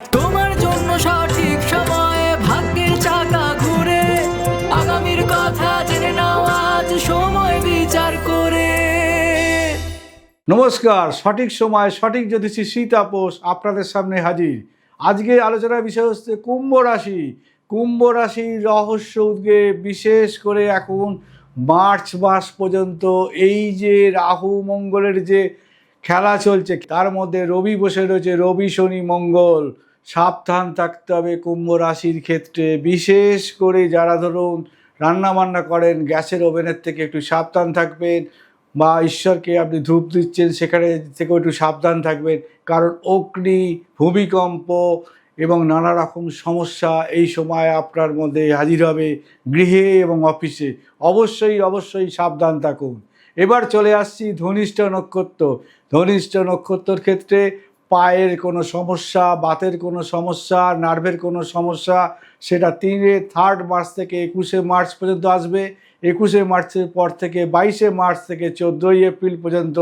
তোমার জন্য সঠিক সময়ে ভাগ্যের চাকা ঘুরে, আগামীর কথা জেনে নাও আজ সময় বিচার করে। নমস্কার, সঠিক সময় সঠিক জ্যোতিষী শী তাপস আপনাদের সামনে হাজির। আজকে আলোচনার বিষয় হচ্ছে কুম্ভ রাশি। কুম্ভ রাশির রহস্য উদ্গে বিশেষ করে এখন মার্চ মাস পর্যন্ত এই যে রাহু মঙ্গলের যে খেলা চলছে তার মধ্যে রবি বসে রয়েছে, রবি শনি মঙ্গল। সাবধান থাকতে হবে কুম্ভ রাশির ক্ষেত্রে, বিশেষ করে যারা ধরুন রান্নাবান্না করেন গ্যাসের ওভেনের থেকে একটু সাবধান থাকবেন, বা ঈশ্বরকে আপনি ধূপ দিচ্ছেন সেখানে থেকেও একটু সাবধান থাকবেন, কারণ অগ্নি, ভূমিকম্প এবং নানা রকম সমস্যা এই সময় আপনার মধ্যে হাজির হবে গৃহে এবং অফিসে। অবশ্যই সাবধান থাকুন। এবার চলে আসছি ধনিষ্ঠ নক্ষত্র। ধনিষ্ঠ নক্ষত্রের ক্ষেত্রে পায়ের কোনো সমস্যা, বাতের কোনো সমস্যা, নার্ভের কোনো সমস্যা, সেটা 3 মার্চ থেকে 21 মার্চ পর্যন্ত আসবে। 21 মার্চের পর থেকে 22 মার্চ থেকে 14 এপ্রিল পর্যন্ত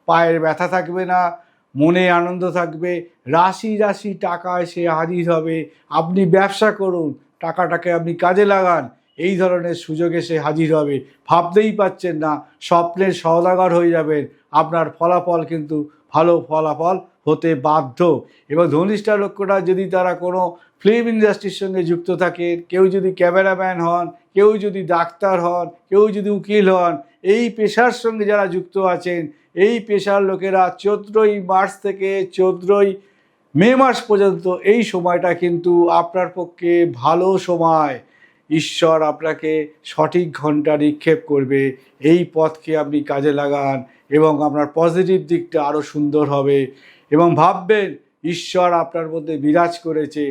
পায়ের ব্যথা থাকবে না, মনে আনন্দ থাকবে, রাশি রাশি টাকা এসে হাজির হবে। আপনি ব্যবসা করুন, টাকাটাকে আপনি কাজে লাগান, এই ধরনের সুযোগ এসে হাজির হবে। ভাবতেই পাচ্ছেন না, স্বপ্নের সওদাগর হয়ে যাবেন। আপনার ফলাফল কিন্তু ভালো ফলাফল হতে বাধ্য। এবং ধনিষ্ঠা লক্ষ্যটা যদি তারা কোনো ফিল্ম ইন্ডাস্ট্রির সঙ্গে যুক্ত থাকে, কেউ যদি ক্যামেরাম্যান হন, কেউ যদি ডাক্তার হন, কেউ যদি উকিল হন, এই পেশার সঙ্গে যারা যুক্ত আছেন, এই পেশার লোকেরা 14 মার্চ থেকে 14 মে মাস পর্যন্ত এই সময়টা কিন্তু আপনার পক্ষে ভালো সময়। ঈশ্বর আপনাকে সঠিক ঘন্টা নিক্ষেপ করবে, এই পথকে আপনি কাজে লাগান এবং আপনার পজিটিভ দিকটা আরও সুন্দর হবে। এবং ভাববেন ঈশ্বর আপনার মধ্যে বিরাজ করেছে,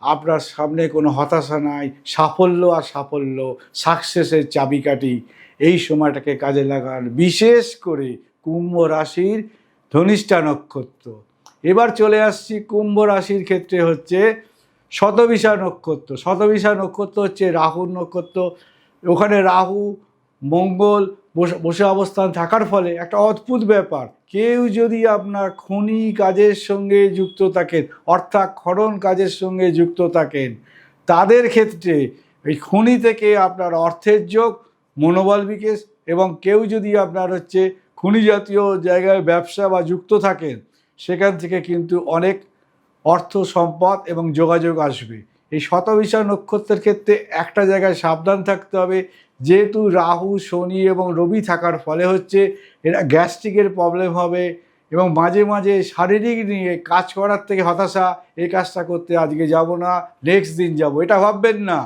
আপনার সামনে কোনো হতাশা নাই, সাফল্য আর সাফল্য, সাকসেসের চাবিকাঠি। এই সময়টাকে কাজে লাগান, বিশেষ করে কুম্ভ রাশির ধনিষ্ঠা নক্ষত্র। এবার চলে আসছি কুম্ভ রাশির ক্ষেত্রে হচ্ছে শতবিশা নক্ষত্র। শতবিশা নক্ষত্র হচ্ছে রাহুর নক্ষত্র। ওখানে রাহু মঙ্গল বসে অবস্থান থাকার ফলে একটা অদ্ভুত ব্যাপার, কেউ যদি আপনার খনি কাজের সঙ্গে যুক্ত থাকেন, অর্থাৎ খনন কাজের সঙ্গে যুক্ত থাকেন, তাদের ক্ষেত্রে এই খনি থেকে আপনার অর্থের যোগ, মনোবল বিকাশ। এবং কেউ যদি আপনার হচ্ছে খনি জাতীয় জায়গায় ব্যবসা বা যুক্ত থাকেন, সেখান থেকে কিন্তু অনেক অর্থ সম্পদ এবং যোগাযোগ আসবে। এই শতবিশা নক্ষত্রের ক্ষেত্রে একটা জায়গায় সাবধান থাকতে হবে, যেহেতু রাহু, শনি এবং রবি থাকার ফলে হচ্ছে এরা গ্যাস্ট্রিকের প্রবলেম হবে এবং মাঝে মাঝে শারীরিক নিয়ে কাজ করার থেকে হতাশা, এই কাজটা করতে আজকে যাব না, নেক্সট দিন যাব, এটা ভাববেন না।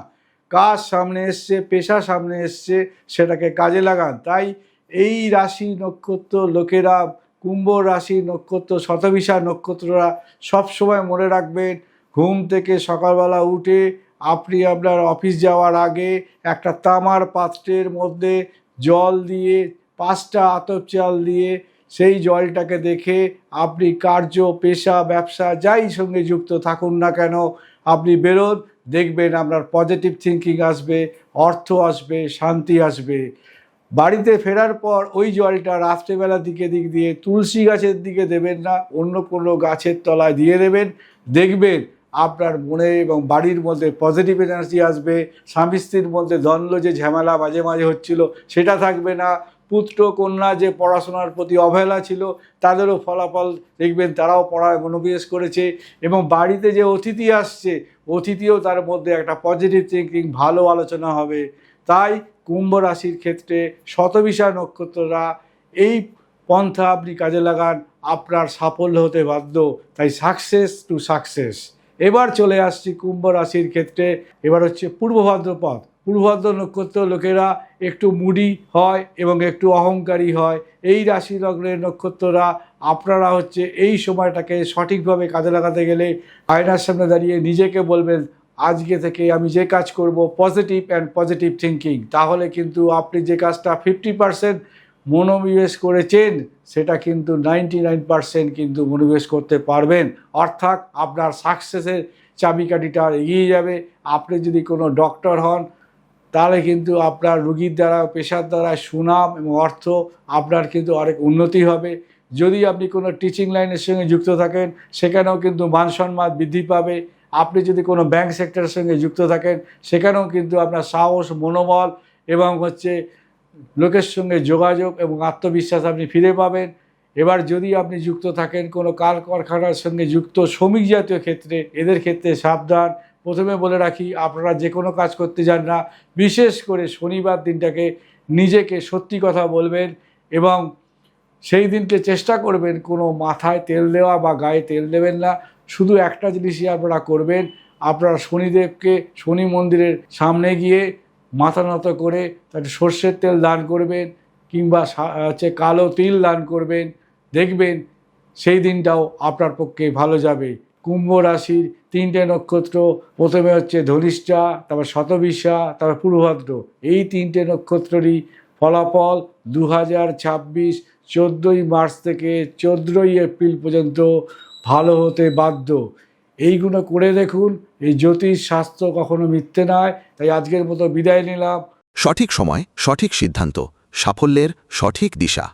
কাজ সামনে এসছে, পেশা সামনে এসছে, সেটাকে কাজে লাগান। তাই এই রাশি নক্ষত্র লোকেরা, কুম্ভ রাশি নক্ষত্র, শতবিশা নক্ষত্ররা সবসময় মনে রাখবেন, ঘুম থেকে সকালবেলা উঠে আপনি আপনার অফিস যাওয়ার আগে একটা তামার পাত্রের মধ্যে জল দিয়ে, 5টা আতপ চাল দিয়ে, সেই জলটাকে দেখে আপনি কার্য, পেশা, ব্যবসা যাই সঙ্গে যুক্ত থাকুন না কেন, আপনি বেরোন, দেখবেন আপনার পজিটিভ থিঙ্কিং আসবে, অর্থ আসবে, শান্তি আসবে। বাড়িতে ফেরার পর ওই জলটা রাত্রেবেলার দিক দিয়ে তুলসী গাছের দিকে দেবেন না, অন্য কোনো গাছের তলায় দিয়ে দেবেন। দেখবেন আপনার মনে এবং বাড়ির মধ্যে পজিটিভ এনার্জি আসবে। স্বামী স্ত্রীর মধ্যে দ্বন্দ্ব, যে ঝামেলা মাঝে মাঝে হচ্ছিল, সেটা থাকবে না। পুত্র কন্যা যে পড়াশোনার প্রতি অবহেলা ছিল, তাদেরও ফলাফল দেখবেন, তারাও পড়ায় মনোনিবেশ করেছে। এবং বাড়িতে যে অতিথি আসছে, অতিথিও তার মধ্যে একটা পজিটিভ থিঙ্কিং, ভালো আলোচনা হবে। তাই কুম্ভ রাশির ক্ষেত্রে শতবিশা নক্ষত্ররা এই পন্থা আপনি কাজে লাগান, আপনার সাফল্য হতে বাধ্য। তাই সাকসেস টু সাকসেস। এবার চলে আসছি কুম্ভ রাশির ক্ষেত্রে। এবার হচ্ছে পূর্ব ভাদ্রপদ। পূর্ব ভাদ্র নক্ষত্র লোকেরা একটু মুডি হয় এবং একটু অহংকারী হয়। এই রাশি লগ্নের নক্ষত্ররা আপনারা হচ্ছে এই সময়টাকে সঠিকভাবে কাজে লাগাতে গেলে আয়নার সামনে দাঁড়িয়ে নিজেকে বলবেন, আজকে থেকে আমি যে কাজ করব পজিটিভ অ্যান্ড পজিটিভ থিঙ্কিং, তাহলে কিন্তু আপনি যে কাজটা 50% মনোনিবেশ করেছেন, সেটা কিন্তু 99% কিন্তু মনোনিবেশ করতে পারবেন। অর্থাৎ আপনার সাকসেসের চাবিকাঠিটা এগিয়ে যাবে। আপনি যদি কোনো ডক্টর হন, তাহলে কিন্তু আপনার রুগীর দ্বারা, পেশার দ্বারা সুনাম এবং অর্থ আপনার কিন্তু অনেক উন্নতি হবে। যদি আপনি কোনো টিচিং লাইনের সঙ্গে যুক্ত থাকেন সেখানেও কিন্তু মান সম্মান বৃদ্ধি পাবে। আপনি যদি কোনো ব্যাংক সেক্টরের সঙ্গে যুক্ত থাকেন সেখানেও কিন্তু আপনার সাহস, মনোবল এবং লোকের সঙ্গে যোগাযোগ এবং আত্মবিশ্বাস আপনি ফিরে পাবেন। এবার যদি আপনি যুক্ত থাকেন কোনো কারখানার সঙ্গে যুক্ত শ্রমিক জাতীয় ক্ষেত্রে, এদের ক্ষেত্রে সাবধান। প্রথমে বলে রাখি, আপনারা যে কোনো কাজ করতে যান না, বিশেষ করে শনিবার দিনটাকে নিজেকে সত্যি কথা বলবেন এবং সেই দিনকে চেষ্টা করবেন কোনো মাথায় তেল দেওয়া বা গায়ে তেল দেবেন না। শুধু একটা জিনিসই আপনারা করবেন, আপনারা শনিদেবকে শনি মন্দিরের সামনে গিয়ে মাথা নত করে তাতে সর্ষের তেল দান করবেন কিংবা কালো তিল দান করবেন। দেখবেন সেই দিনটাও আপনার পক্ষে ভালো যাবে। কুম্ভ রাশির 3টে নক্ষত্র, প্রথমে ধনিষ্ঠা, তারপর শতবিশা, তারপর পূর্বভাদ্র। এই 3টে নক্ষত্ররই ফলাফল 2026 14ই মার্চ থেকে 14ই এপ্রিল পর্যন্ত ভালো হতে বাধ্য। এইগুলো করে দেখুন। এই জ্যোতিষ শাস্ত্র কখনো মিথ্যে নয়। তাই আজকের মতো বিদায় নিলাম। সঠিক সময়, সঠিক সিদ্ধান্ত, সাফল্যের সঠিক দিশা।